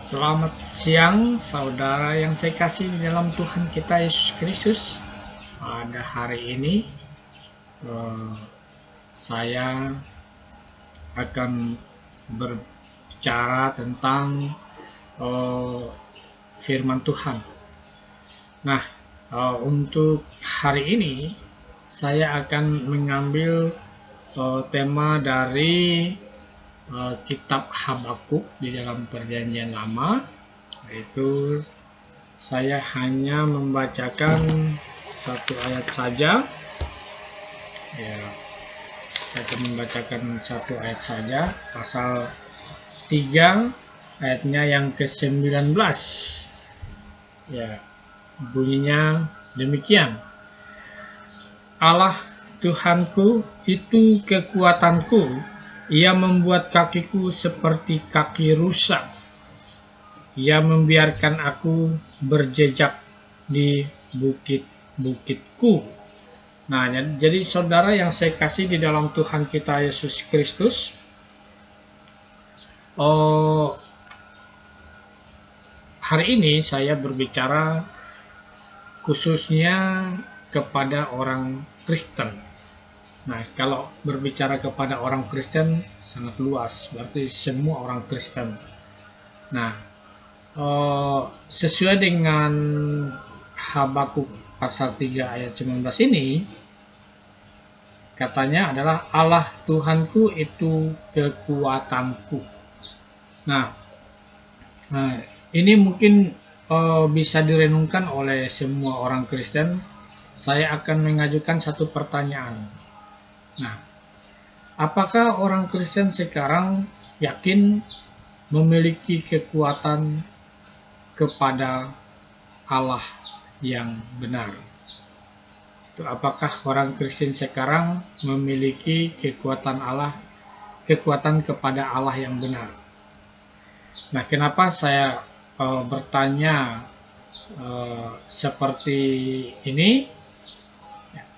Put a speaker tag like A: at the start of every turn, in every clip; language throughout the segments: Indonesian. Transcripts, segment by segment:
A: Selamat siang, saudara yang saya kasih di dalam Tuhan kita Yesus Kristus. Pada hari ini, saya akan berbicara tentang firman Tuhan. Nah, untuk hari ini, saya akan mengambil tema dari kitab Habakuk di dalam Perjanjian Lama, yaitu saya hanya membacakan satu ayat saja. Ya, saya akan membacakan satu ayat saja, pasal 3 ayatnya yang ke-19. Ya, bunyinya demikian. Allah Tuhanku itu kekuatanku, Ia membuat kakiku seperti kaki rusa. Ia membiarkan aku berjejak di bukit-bukitku. Nah, jadi saudara yang saya kasih di dalam Tuhan kita Yesus Kristus, hari ini saya berbicara khususnya kepada orang Kristen. Nah, kalau berbicara kepada orang Kristen sangat luas, berarti semua orang Kristen. Nah, sesuai dengan Habakuk pasal 3 ayat 19 ini, katanya adalah Allah Tuhanku itu kekuatanku. Nah, ini mungkin bisa direnungkan oleh semua orang Kristen. Saya akan mengajukan satu pertanyaan. Nah, apakah orang Kristen sekarang yakin memiliki kekuatan kepada Allah yang benar? Apakah orang Kristen sekarang memiliki kekuatan kepada Allah yang benar? Nah, kenapa saya bertanya seperti ini?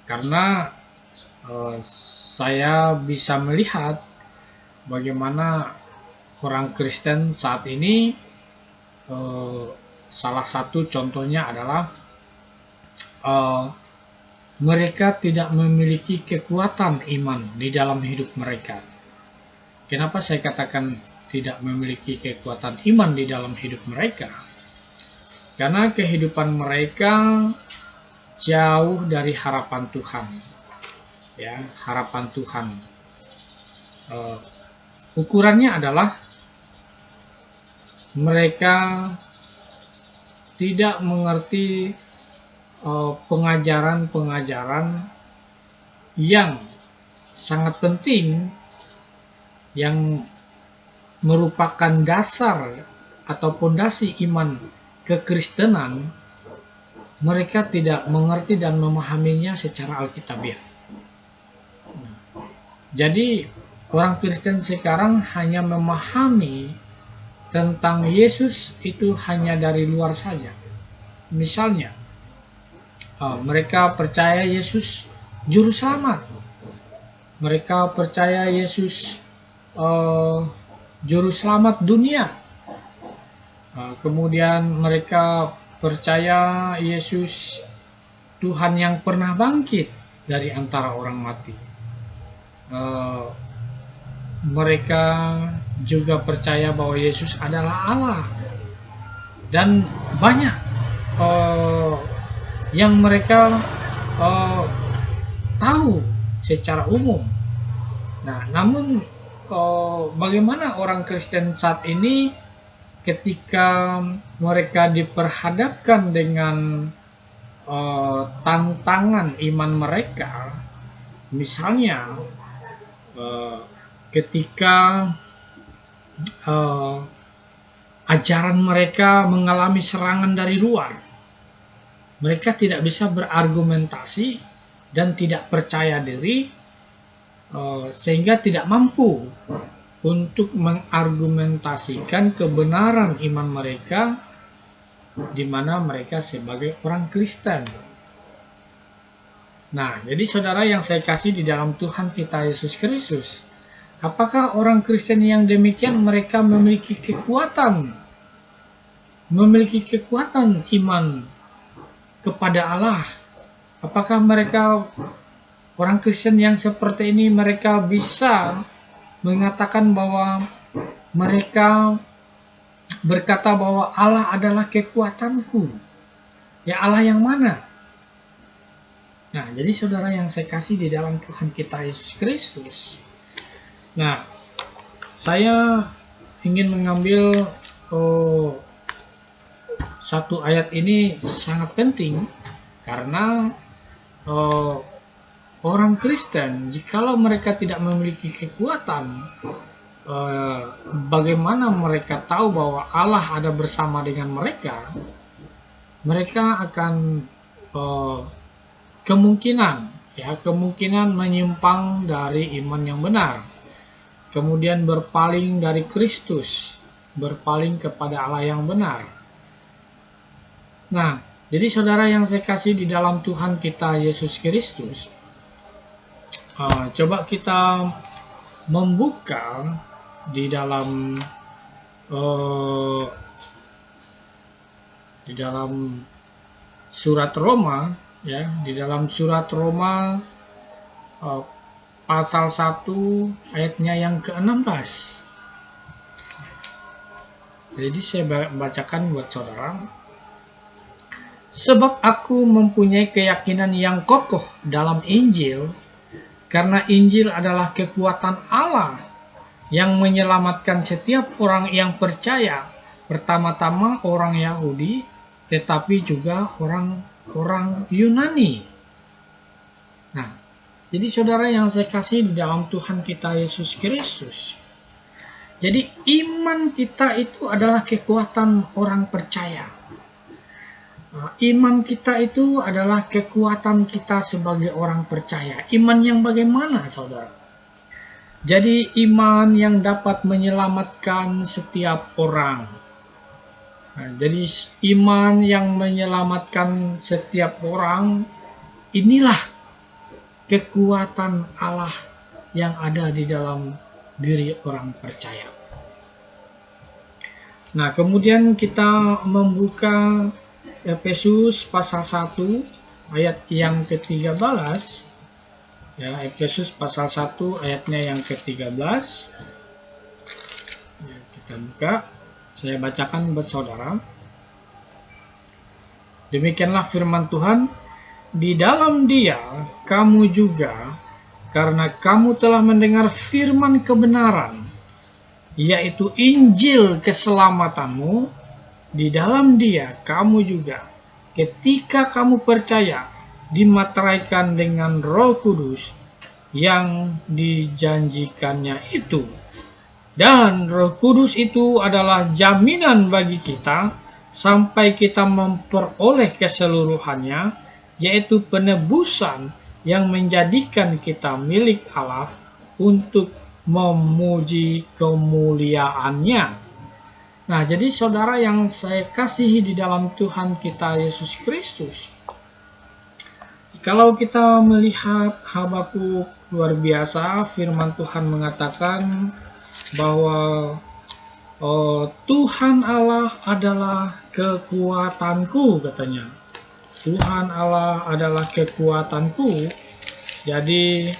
A: Karena saya bisa melihat bagaimana orang Kristen saat ini, salah satu contohnya adalah mereka tidak memiliki kekuatan iman di dalam hidup mereka. Kenapa saya katakan tidak memiliki kekuatan iman di dalam hidup mereka? Karena kehidupan mereka jauh dari harapan Tuhan. Ya, harapan Tuhan. Ukurannya adalah mereka tidak mengerti pengajaran-pengajaran yang sangat penting, yang merupakan dasar atau pondasi iman kekristenan. Mereka tidak mengerti dan memahaminya secara alkitabiah. Jadi orang Kristen sekarang hanya memahami tentang Yesus itu hanya dari luar saja. Misalnya, mereka percaya Yesus juru selamat. Mereka percaya Yesus juru selamat dunia. Kemudian mereka percaya Yesus Tuhan yang pernah bangkit dari antara orang mati. Mereka juga percaya bahwa Yesus adalah Allah. Dan banyak yang mereka tahu secara umum. Nah, namun bagaimana orang Kristen saat ini ketika mereka diperhadapkan dengan tantangan iman mereka? Misalnya ketika ajaran mereka mengalami serangan dari luar, mereka tidak bisa berargumentasi dan tidak percaya diri, sehingga tidak mampu untuk mengargumentasikan kebenaran iman mereka, di mana mereka sebagai orang Kristen. Nah, jadi saudara yang saya kasih di dalam Tuhan kita Yesus Kristus, apakah orang Kristen yang demikian mereka memiliki kekuatan memiliki kekuatan iman kepada Allah? Apakah mereka orang Kristen yang seperti ini mereka bisa mengatakan bahwa mereka berkata bahwa Allah adalah kekuatanku? Ya, Allah yang mana? Nah, jadi saudara yang saya kasih di dalam Tuhan kita Yesus Kristus. Nah, saya ingin mengambil satu ayat ini sangat penting karena orang Kristen jikalau mereka tidak memiliki kekuatan, bagaimana mereka tahu bahwa Allah ada bersama dengan mereka? Mereka akan kemungkinan menyimpang dari iman yang benar, kemudian berpaling dari Kristus, berpaling kepada Allah yang benar. Nah, jadi saudara yang saya kasih di dalam Tuhan kita Yesus Kristus, coba kita membuka di dalam surat Roma, ya, di dalam surat Roma pasal 1 ayatnya yang ke-16. Jadi saya bacakan buat saudara. Sebab aku mempunyai keyakinan yang kokoh dalam Injil, karena Injil adalah kekuatan Allah yang menyelamatkan setiap orang yang percaya, pertama-tama orang Yahudi, tetapi juga orang Yunani. Nah, jadi saudara yang saya kasih di dalam Tuhan kita Yesus Kristus, jadi iman kita itu adalah kekuatan orang percaya. Iman kita itu adalah kekuatan kita sebagai orang percaya. Iman yang bagaimana, saudara? Jadi iman yang dapat menyelamatkan setiap orang. Nah, jadi iman yang menyelamatkan setiap orang, inilah kekuatan Allah yang ada di dalam diri orang percaya. Nah, kemudian kita membuka Efesus pasal 1 ayat yang ke-13. Ya, Efesus pasal 1 ayatnya yang ke-13. Ya, kita buka. Saya bacakan buat saudara. Demikianlah firman Tuhan, di dalam Dia kamu juga, karena kamu telah mendengar firman kebenaran, yaitu Injil keselamatanmu, di dalam Dia kamu juga, ketika kamu percaya, dimateraikan dengan Roh Kudus yang dijanjikannya itu. Dan Roh Kudus itu adalah jaminan bagi kita sampai kita memperoleh keseluruhannya, yaitu penebusan yang menjadikan kita milik Allah untuk memuji kemuliaannya. Nah, jadi saudara yang saya kasihi di dalam Tuhan kita Yesus Kristus, kalau kita melihat Habakuk luar biasa, firman Tuhan mengatakan bahwa Tuhan Allah adalah kekuatanku, katanya. Tuhan Allah adalah kekuatanku. Jadi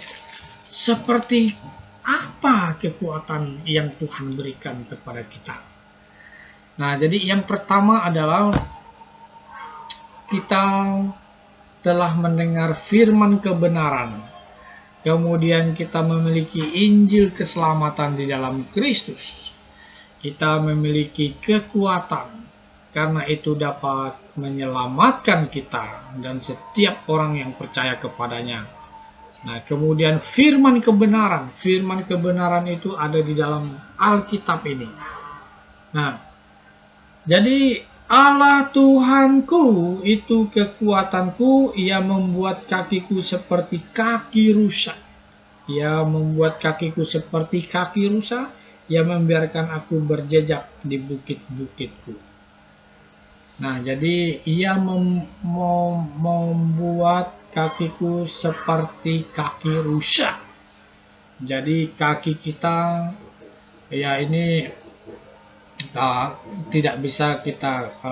A: seperti apa kekuatan yang Tuhan berikan kepada kita? Nah, jadi yang pertama adalah kita telah mendengar firman kebenaran. Kemudian kita memiliki Injil keselamatan di dalam Kristus. Kita memiliki kekuatan, karena itu dapat menyelamatkan kita dan setiap orang yang percaya kepadanya. Nah, kemudian firman kebenaran itu ada di dalam Alkitab ini. Nah, jadi Allah Tuhanku itu kekuatanku, Ia membuat kakiku seperti kaki rusa. Ia membuat kakiku seperti kaki rusa, Ia membiarkan aku berjejak di bukit-bukitku. Nah, jadi Ia membuat kakiku seperti kaki rusa. Jadi kaki kita, ya ini Tidak bisa kita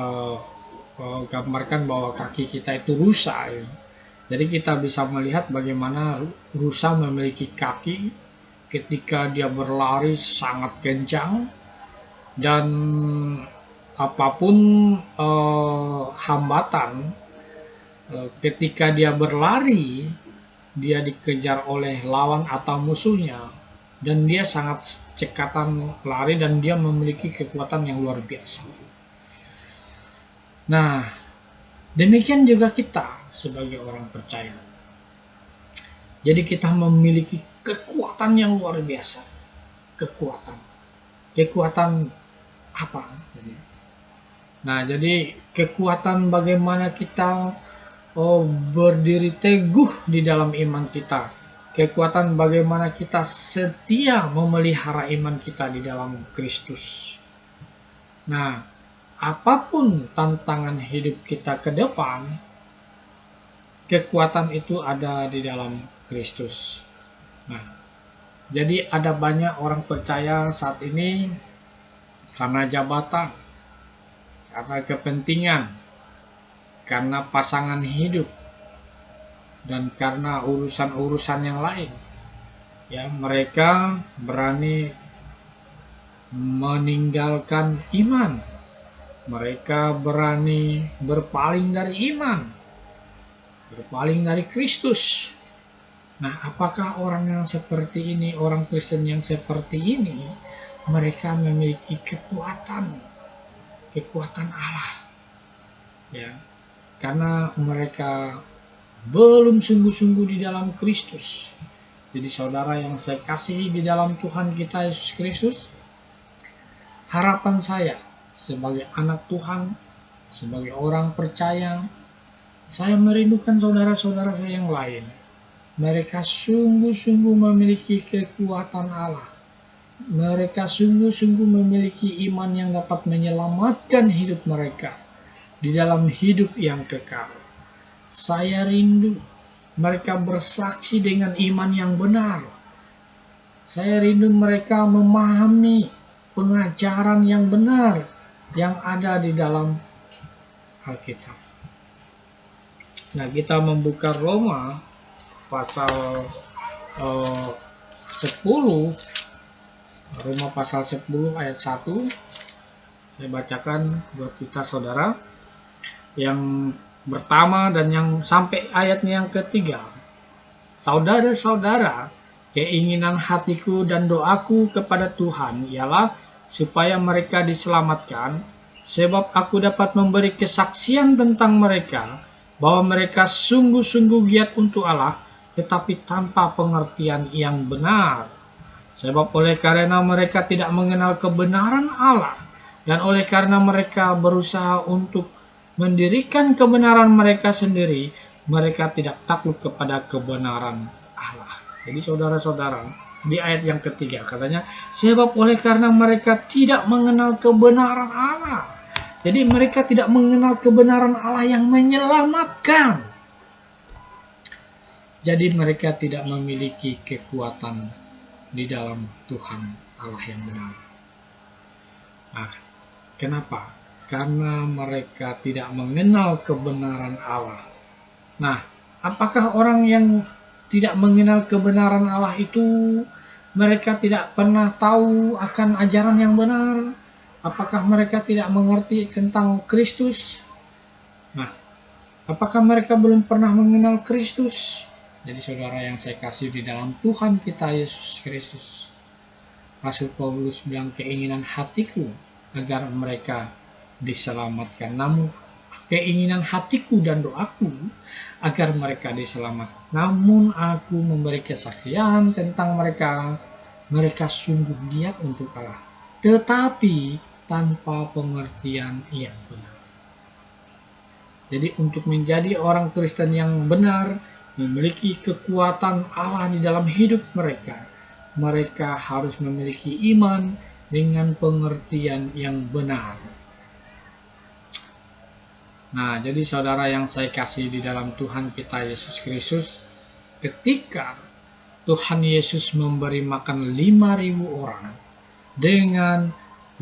A: gambarkan bahwa kaki kita itu rusa. Jadi kita bisa melihat bagaimana rusa memiliki kaki ketika dia berlari sangat kencang, dan apapun hambatan ketika dia berlari, dia dikejar oleh lawan atau musuhnya, dan dia sangat cekatan lari dan dia memiliki kekuatan yang luar biasa. Nah, demikian juga kita sebagai orang percaya. Jadi kita memiliki kekuatan yang luar biasa. Kekuatan apa? Nah, jadi kekuatan bagaimana kita berdiri teguh di dalam iman kita. Kekuatan bagaimana kita setia memelihara iman kita di dalam Kristus. Nah, apapun tantangan hidup kita ke depan, kekuatan itu ada di dalam Kristus. Nah, jadi ada banyak orang percaya saat ini karena jabatan, karena kepentingan, karena pasangan hidup, dan karena urusan-urusan yang lain, ya, mereka berani meninggalkan iman. Mereka berani berpaling dari iman, berpaling dari Kristus. Nah, apakah orang yang seperti ini, orang Kristen yang seperti ini, mereka memiliki kekuatan Allah, ya, karena mereka belum sungguh-sungguh di dalam Kristus. Jadi saudara yang saya kasihi di dalam Tuhan kita Yesus Kristus, harapan saya sebagai anak Tuhan, sebagai orang percaya, saya merindukan saudara-saudara saya yang lain. Mereka sungguh-sungguh memiliki kekuatan Allah. Mereka sungguh-sungguh memiliki iman yang dapat menyelamatkan hidup mereka di dalam hidup yang kekal. Saya rindu mereka bersaksi dengan iman yang benar. Saya rindu mereka memahami pengajaran yang benar yang ada di dalam Alkitab. Nah, kita membuka Roma pasal 10, Roma pasal 10 ayat 1. Saya bacakan buat kita saudara yang pertama dan yang sampai ayatnya yang ketiga. Saudara-saudara, keinginan hatiku dan doaku kepada Tuhan ialah supaya mereka diselamatkan, sebab aku dapat memberi kesaksian tentang mereka bahwa mereka sungguh-sungguh giat untuk Allah, tetapi tanpa pengertian yang benar. Sebab oleh karena mereka tidak mengenal kebenaran Allah, dan oleh karena mereka berusaha untuk mendirikan kebenaran mereka sendiri, mereka tidak takluk kepada kebenaran Allah. Jadi saudara-saudara, di ayat yang ketiga katanya, sebab oleh karena mereka tidak mengenal kebenaran Allah. Jadi mereka tidak mengenal kebenaran Allah yang menyelamatkan. Jadi mereka tidak memiliki kekuatan di dalam Tuhan Allah yang benar. Nah, kenapa? Karena mereka tidak mengenal kebenaran Allah. Nah, apakah orang yang tidak mengenal kebenaran Allah itu mereka tidak pernah tahu akan ajaran yang benar? Apakah mereka tidak mengerti tentang Kristus? Nah, apakah mereka belum pernah mengenal Kristus? Jadi saudara yang saya kasih di dalam Tuhan kita Yesus Kristus, Rasul Paulus bilang keinginan hatiku agar mereka diselamatkan. Namun keinginan hatiku dan doaku agar mereka diselamatkan. Namun aku memberi kesaksian tentang mereka. Mereka sungguh giat untuk Allah, tetapi tanpa pengertian yang benar. Jadi untuk menjadi orang Kristen yang benar, memiliki kekuatan Allah di dalam hidup mereka, mereka harus memiliki iman dengan pengertian yang benar. Nah, jadi saudara yang saya kasih di dalam Tuhan kita Yesus Kristus, ketika Tuhan Yesus memberi makan 5.000 orang dengan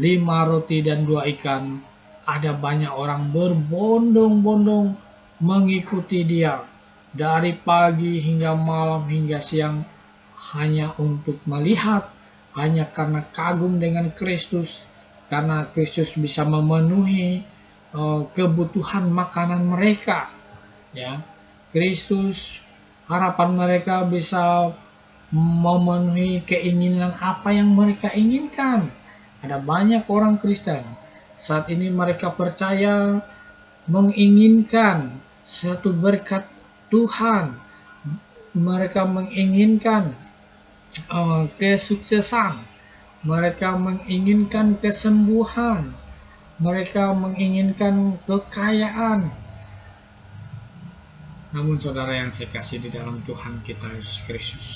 A: 5 roti dan 2 ikan, ada banyak orang berbondong-bondong mengikuti dia dari pagi hingga malam hingga siang hanya untuk melihat, hanya karena kagum dengan Kristus, karena Kristus bisa memenuhi kebutuhan makanan mereka, ya. Kristus, harapan mereka bisa memenuhi keinginan apa yang mereka inginkan. Ada banyak orang Kristen saat ini, mereka percaya, menginginkan satu berkat Tuhan, mereka menginginkan kesuksesan, mereka menginginkan kesembuhan, mereka menginginkan kekayaan. Namun saudara yang saya kasih di dalam Tuhan kita Yesus Kristus,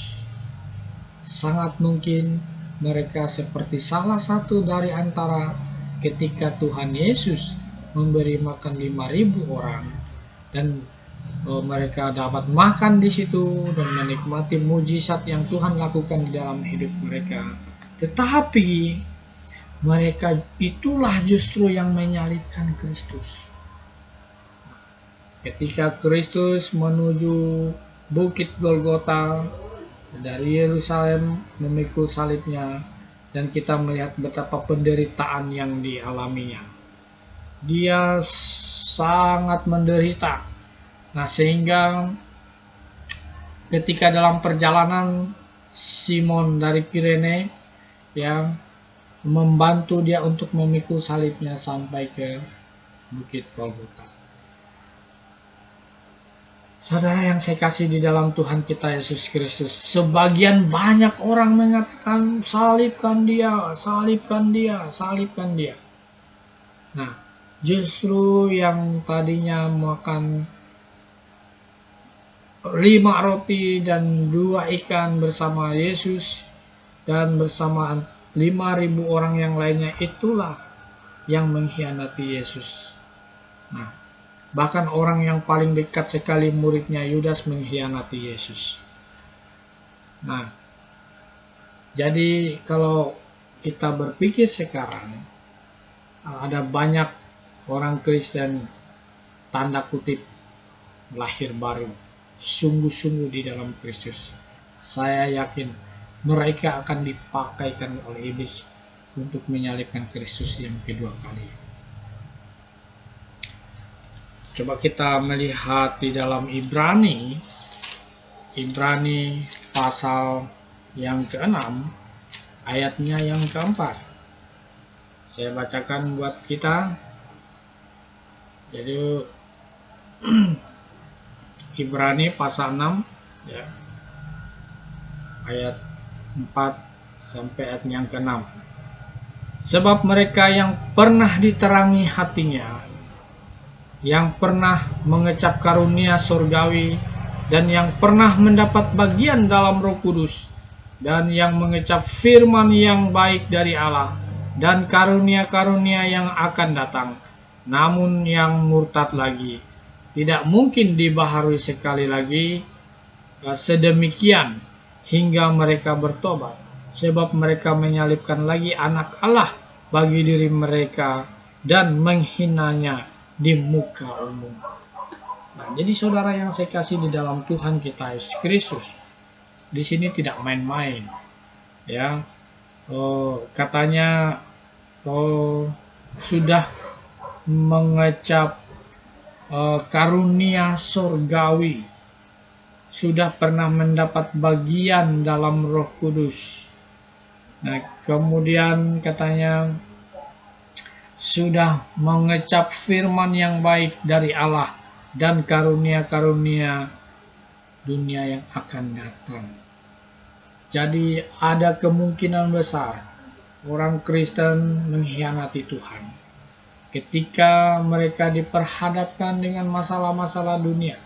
A: sangat mungkin mereka seperti salah satu dari antara ketika Tuhan Yesus memberi makan 5.000 orang dan mereka dapat makan di situ dan menikmati mujizat yang Tuhan lakukan di dalam hidup mereka. Tetapi mereka itulah justru yang menyalibkan Kristus. Ketika Kristus menuju Bukit Golgota dari Yerusalem memikul salibnya, dan kita melihat betapa penderitaan yang dialaminya. Dia sangat menderita. Nah, sehingga ketika dalam perjalanan Simon dari Kirene yang membantu dia untuk memikul salibnya sampai ke Bukit Golgota. Saudara yang saya kasih di dalam Tuhan kita Yesus Kristus, sebagian banyak orang mengatakan salibkan dia, salibkan dia, salibkan dia. Nah, justru yang tadinya makan 5 roti dan 2 ikan bersama Yesus dan bersama 5.000 orang yang lainnya, itulah yang mengkhianati Yesus. Nah, bahkan orang yang paling dekat sekali, muridnya Yudas, mengkhianati Yesus. Nah, jadi kalau kita berpikir sekarang, ada banyak orang Kristen tanda kutip lahir baru, sungguh-sungguh di dalam Kristus. Saya yakin mereka akan dipakaikan oleh iblis untuk menyalibkan Kristus yang kedua kali. Coba kita melihat di dalam Ibrani pasal yang ke-6 ayatnya yang ke-4. Saya bacakan buat kita. Jadi Ibrani pasal 6 ya, ayat 4 sampai ayat yang ke-6. Sebab mereka yang pernah diterangi hatinya, yang pernah mengecap karunia surgawi, dan yang pernah mendapat bagian dalam Roh Kudus, dan yang mengecap firman yang baik dari Allah, dan karunia-karunia yang akan datang, namun yang murtad lagi, tidak mungkin dibaharui sekali lagi sedemikian hingga mereka bertobat, sebab mereka menyalibkan lagi anak Allah bagi diri mereka dan menghinanya di muka umum. Nah, jadi saudara yang saya kasih di dalam Tuhan kita Yesus Kristus, di sini tidak main-main, ya. Katanya sudah mengecap karunia surgawi, sudah pernah mendapat bagian dalam Roh Kudus. Nah, kemudian katanya sudah mengecap firman yang baik dari Allah dan karunia-karunia dunia yang akan datang. Jadi ada kemungkinan besar orang Kristen mengkhianati Tuhan ketika mereka diperhadapkan dengan masalah-masalah dunia,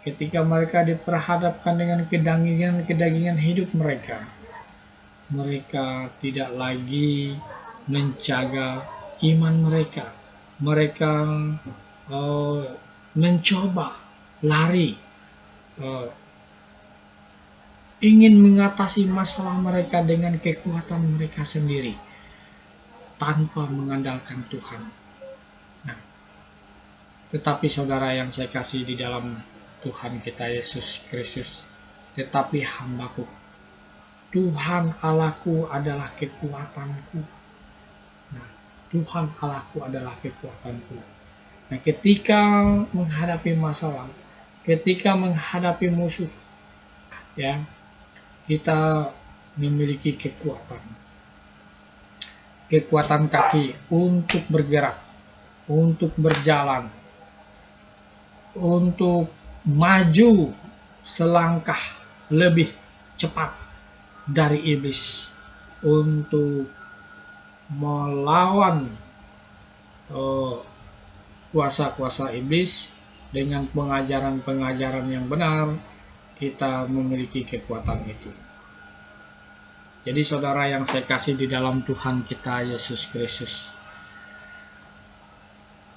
A: ketika mereka diperhadapkan dengan kedagingan hidup mereka. Mereka tidak lagi menjaga iman mereka. Mereka mencoba lari, ingin mengatasi masalah mereka dengan kekuatan mereka sendiri, tanpa mengandalkan Tuhan. Nah, tetapi saudara yang saya kasih di dalam Tuhan kita Yesus Kristus, tetapi hambaku, Tuhan Allahku adalah kekuatanku. Nah, Tuhan Allahku adalah kekuatanku. Nah, ketika menghadapi masalah, ketika menghadapi musuh, ya, kita memiliki kekuatan kaki untuk bergerak, untuk berjalan, untuk maju selangkah lebih cepat dari iblis, untuk melawan kuasa-kuasa iblis dengan pengajaran-pengajaran yang benar. Kita memiliki kekuatan itu. Jadi saudara yang saya kasih di dalam Tuhan kita Yesus Kristus,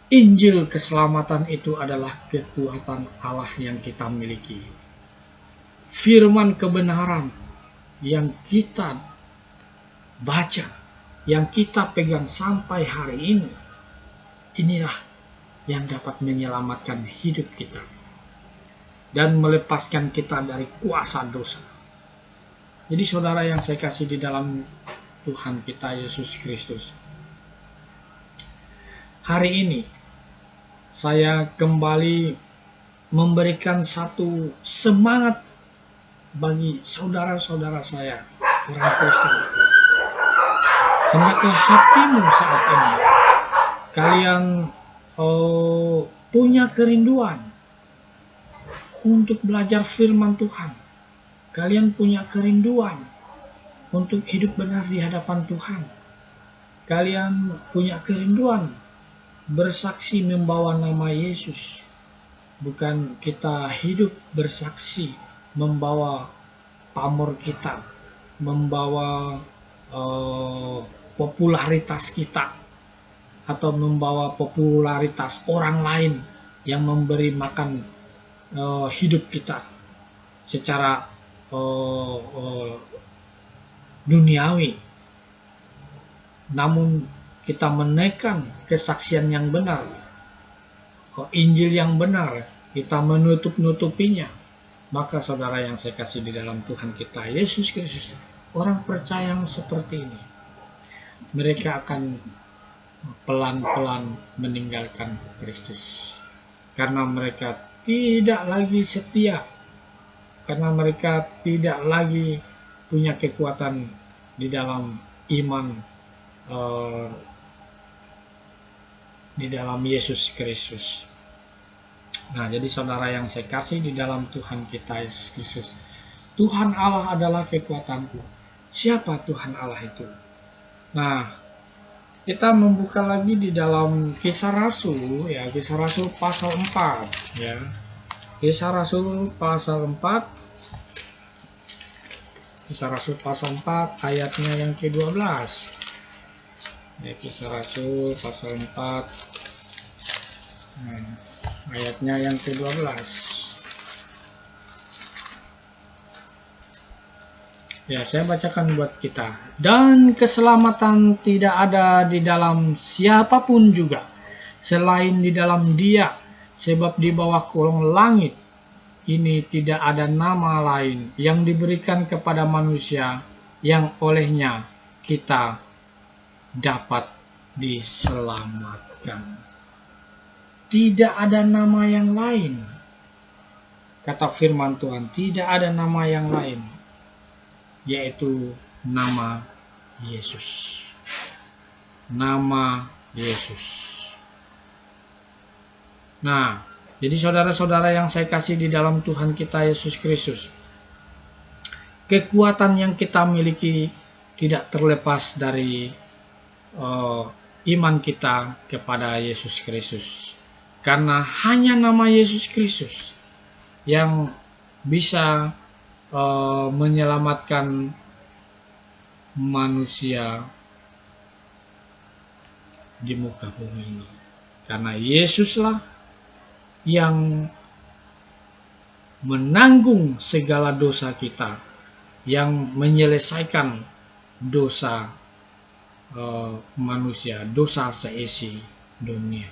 A: Injil keselamatan itu adalah kekuatan Allah yang kita miliki. Firman kebenaran yang kita baca, yang kita pegang sampai hari ini, inilah yang dapat menyelamatkan hidup kita dan melepaskan kita dari kuasa dosa. Jadi saudara yang saya kasih di dalam Tuhan kita Yesus Kristus, hari ini saya kembali memberikan satu semangat bagi saudara-saudara saya, orang Kristen. Hendaklah hatimu saat ini kalian punya kerinduan untuk belajar firman Tuhan. Kalian punya kerinduan untuk hidup benar di hadapan Tuhan. Kalian punya kerinduan bersaksi membawa nama Yesus. Bukan kita hidup bersaksi membawa pamor kita, membawa popularitas kita, atau membawa popularitas orang lain yang memberi makan hidup kita secara duniawi. Namun kita menekan kesaksian yang benar, Injil yang benar, kita menutup-nutupinya. Maka saudara yang saya kasih di dalam Tuhan kita Yesus Kristus, orang percaya yang seperti ini, mereka akan pelan-pelan meninggalkan Kristus. Karena mereka tidak lagi setia, karena mereka tidak lagi punya kekuatan di dalam iman di dalam Yesus Kristus. Nah, jadi saudara yang saya kasih di dalam Tuhan kita Yesus Kristus, Tuhan Allah adalah kekuatanku. Siapa Tuhan Allah itu? Nah, kita membuka lagi di dalam Kisah Rasul, ya, Kisah Rasul pasal 4, ya. Kisah Rasul pasal 4. Kisah Rasul pasal 4 ayatnya yang ke-12. Ya, Kisah Rasul pasal 4. Nah, ayatnya yang ke-12. Ya, saya bacakan buat kita. Dan keselamatan tidak ada di dalam siapapun juga selain di dalam Dia, sebab di bawah kolong langit ini tidak ada nama lain yang diberikan kepada manusia yang olehnya kita dapat diselamatkan. Tidak ada nama yang lain. Kata firman Tuhan, tidak ada nama yang lain, yaitu nama Yesus. Nama Yesus. Nah, jadi saudara-saudara yang saya kasih di dalam Tuhan kita Yesus Kristus, kekuatan yang kita miliki tidak terlepas dari iman kita kepada Yesus Kristus. Karena hanya nama Yesus Kristus yang bisa menyelamatkan manusia di muka bumi ini. Karena Yesuslah yang menanggung segala dosa kita, yang menyelesaikan dosa manusia, dosa seisi dunia.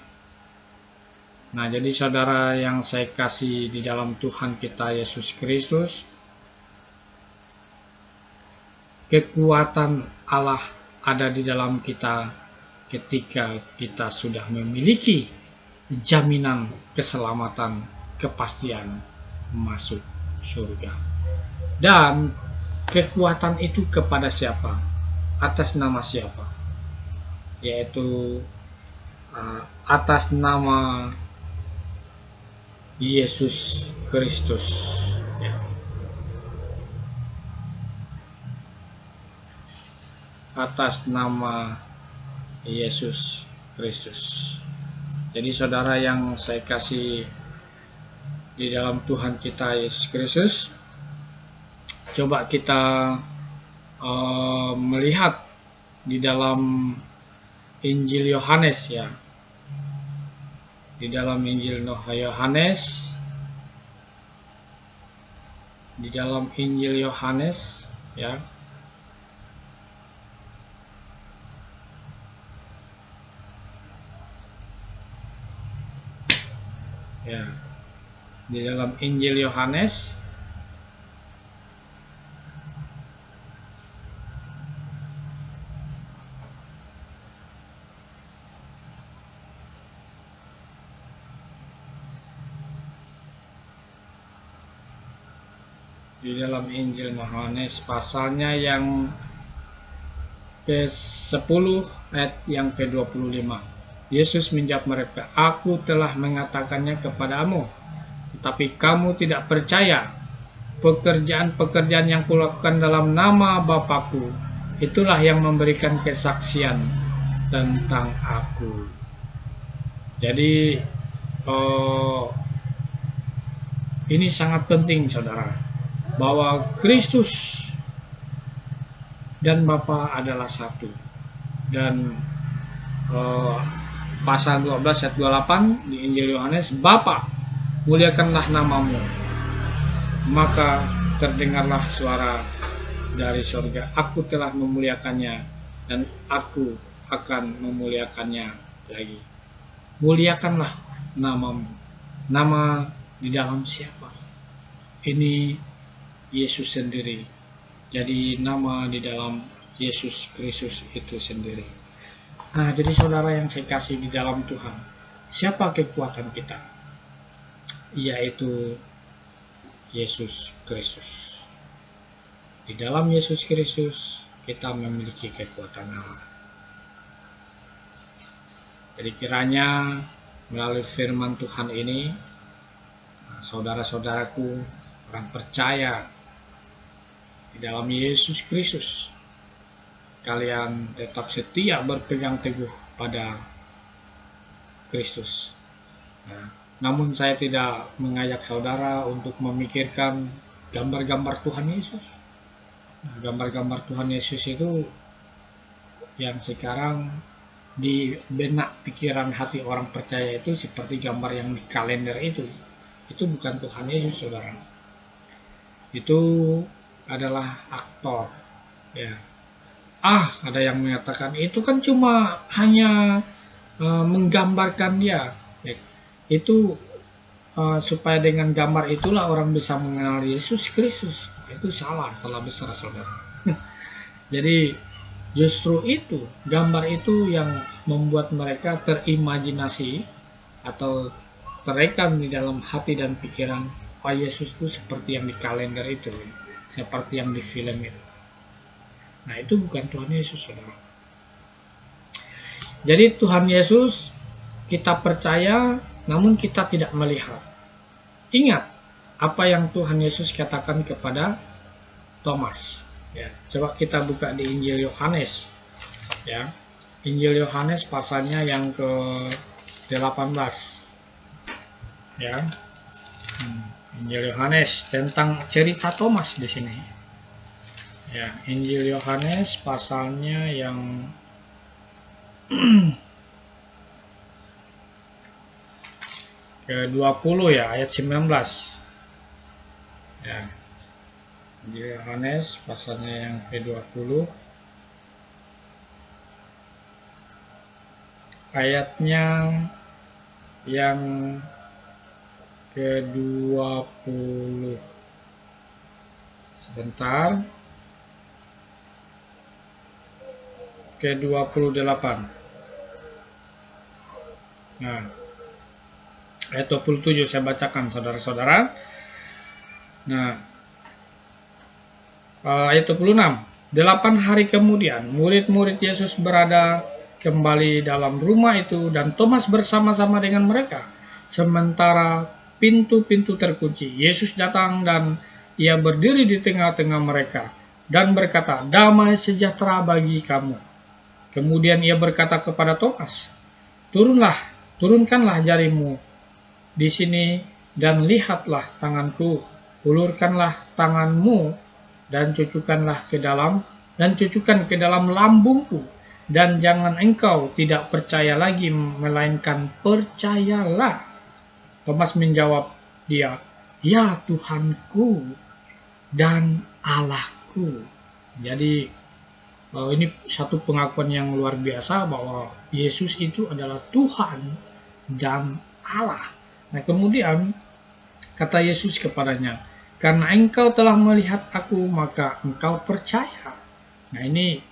A: Nah, jadi saudara yang saya kasih di dalam Tuhan kita Yesus Kristus, kekuatan Allah ada di dalam kita ketika kita sudah memiliki jaminan keselamatan, kepastian masuk surga. Dan kekuatan itu kepada siapa? Atas nama siapa? Yaitu atas nama Yesus Kristus, ya. Atas nama Yesus Kristus. Jadi saudara yang saya kasih di dalam Tuhan kita Yesus Kristus, coba kita melihat di dalam Injil Yohanes, ya. Di dalam Injil Yohanes, ya. Ya. Di dalam Injil Yohanes pasalnya yang ke-10 ayat yang ke-25. Yesus menjawab mereka, "Aku telah mengatakannya kepadamu, tetapi kamu tidak percaya. Pekerjaan-pekerjaan yang kulakukan dalam nama Bapa-Ku, itulah yang memberikan kesaksian tentang Aku." Jadi ini sangat penting saudara, bahwa Kristus dan Bapa adalah satu. Dan pasal 12 ayat 28 di Injil Yohanes, "Bapa, muliakanlah namamu." Maka terdengarlah suara dari surga, "Aku telah memuliakannya dan aku akan memuliakannya lagi." Muliakanlah namamu. Nama di dalam siapa? Ini Yesus sendiri. Jadi nama di dalam Yesus Kristus itu sendiri. Nah, jadi saudara yang saya kasih di dalam Tuhan, siapa kekuatan kita? Yaitu Yesus Kristus. Di dalam Yesus Kristus kita memiliki kekuatan Allah. Jadi kiranya melalui firman Tuhan ini, saudara-saudaraku, orang percaya di dalam Yesus Kristus, kalian tetap setia berpegang teguh pada Kristus. Nah, namun saya tidak mengajak saudara untuk memikirkan gambar-gambar Tuhan Yesus. Nah, gambar-gambar Tuhan Yesus itu yang sekarang di benak pikiran hati orang percaya itu seperti gambar yang di kalender itu. Itu bukan Tuhan Yesus, saudara. Itu adalah aktor, ya. Ada yang mengatakan itu kan cuma hanya menggambarkan dia. Itu supaya dengan gambar itulah orang bisa mengenal Yesus Kristus. Itu salah besar, saudara. Jadi justru itu, gambar itu yang membuat mereka terimajinasi atau terekam di dalam hati dan pikiran, Yesus itu seperti yang di kalender itu, seperti yang di film itu. Nah, itu bukan Tuhan Yesus, saudara. Jadi Tuhan Yesus kita percaya, namun kita tidak melihat. Ingat apa yang Tuhan Yesus katakan kepada Thomas. Ya, coba kita buka di Injil Yohanes. Ya, Injil Yohanes pasalnya yang ke-18. Ya, Injil Yohanes tentang cerita Thomas di sini. Ya, Injil Yohanes pasalnya yang ke-20 ya, ayat 19. Ya. Injil Yohanes pasalnya yang ke-20 ayatnya yang ke-20. Sebentar. Ke-28. Nah, ayat 27 saya bacakan saudara-saudara. Nah, ayat 26. 8 hari kemudian, murid-murid Yesus berada kembali dalam rumah itu dan Thomas bersama-sama dengan mereka. Sementara pintu-pintu terkunci, Yesus datang dan ia berdiri di tengah-tengah mereka dan berkata, "Damai sejahtera bagi kamu." Kemudian ia berkata kepada Thomas, turunkanlah jarimu di sini dan lihatlah tanganku, ulurkanlah tanganmu dan cucukkan ke dalam lambungku, dan jangan engkau tidak percaya lagi, melainkan percayalah. Thomas menjawab dia, "Ya Tuhanku dan Allahku." Jadi ini satu pengakuan yang luar biasa bahwa Yesus itu adalah Tuhan dan Allah. Nah, kemudian kata Yesus kepadanya, "Karena engkau telah melihat aku, maka engkau percaya." Nah, ini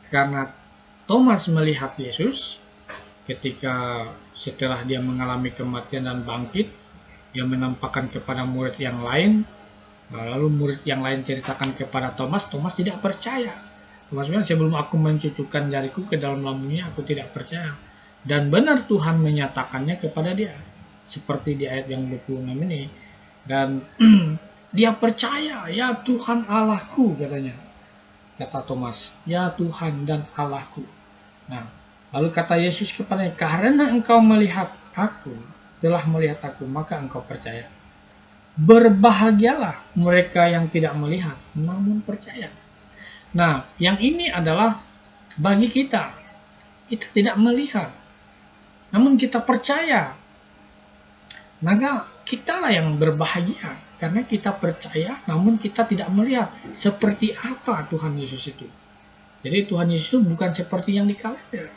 A: karena Thomas melihat Yesus ketika setelah dia mengalami kematian dan bangkit, dia menampakkan kepada murid yang lain, lalu murid yang lain ceritakan kepada Thomas, Thomas tidak percaya. Thomas bilang, "Sebelum aku mencucukkan jariku ke dalam lambungnya, aku tidak percaya." Dan benar Tuhan menyatakannya kepada dia, seperti di ayat yang 26 ini. Dan dia percaya, "Ya Tuhan Allahku," katanya. Kata Thomas, "Ya Tuhan dan Allahku." Nah, lalu kata Yesus kepadanya, "Karena engkau melihat aku, telah melihat aku, maka engkau percaya. Berbahagialah mereka yang tidak melihat, namun percaya." Nah, yang ini adalah bagi kita. Kita tidak melihat, namun kita percaya. Maka kitalah yang berbahagia, karena kita percaya, namun kita tidak melihat seperti apa Tuhan Yesus itu. Jadi Tuhan Yesus itu bukan seperti yang di kalender.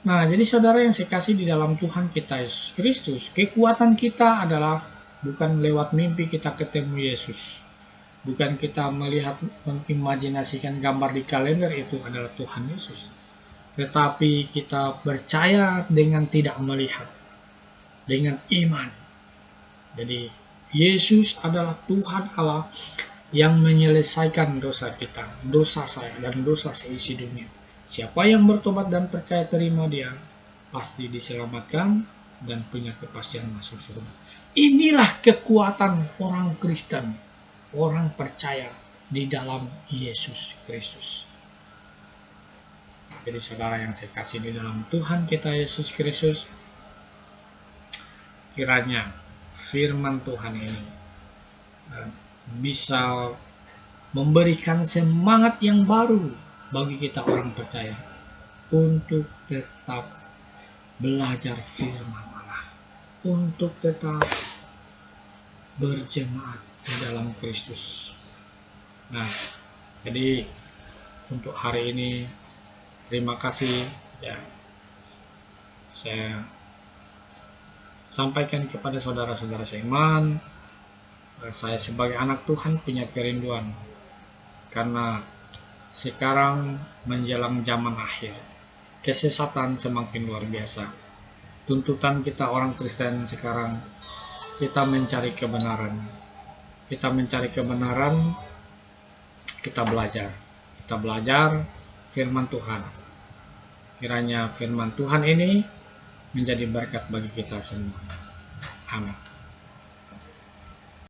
A: Nah, jadi saudara yang saya kasih di dalam Tuhan kita Yesus Kristus, kekuatan kita adalah bukan lewat mimpi kita ketemu Yesus. Bukan kita melihat, mengimajinasikan gambar di kalender itu adalah Tuhan Yesus. Tetapi kita percaya dengan tidak melihat, dengan iman. Jadi Yesus adalah Tuhan Allah yang menyelesaikan dosa kita, dosa saya, dan dosa seisi dunia. Siapa yang bertobat dan percaya terima dia, pasti diselamatkan dan punya kepastian masuk surga. Inilah kekuatan orang Kristen, orang percaya di dalam Yesus Kristus. Jadi saudara yang saya kasih di dalam Tuhan kita Yesus Kristus, kiranya firman Tuhan ini bisa memberikan semangat yang baru bagi kita orang percaya untuk tetap belajar firman Allah, untuk tetap berjemaat di dalam Kristus. Nah, jadi untuk hari ini terima kasih ya, saya sampaikan kepada saudara-saudara seiman, saya sebagai anak Tuhan punya kerinduan karena sekarang menjelang zaman akhir, kesesatan semakin luar biasa. Tuntutan kita orang Kristen sekarang, kita mencari kebenaran. Kita mencari kebenaran, kita belajar firman Tuhan. Kiranya firman Tuhan ini menjadi berkat bagi kita semua. Amin.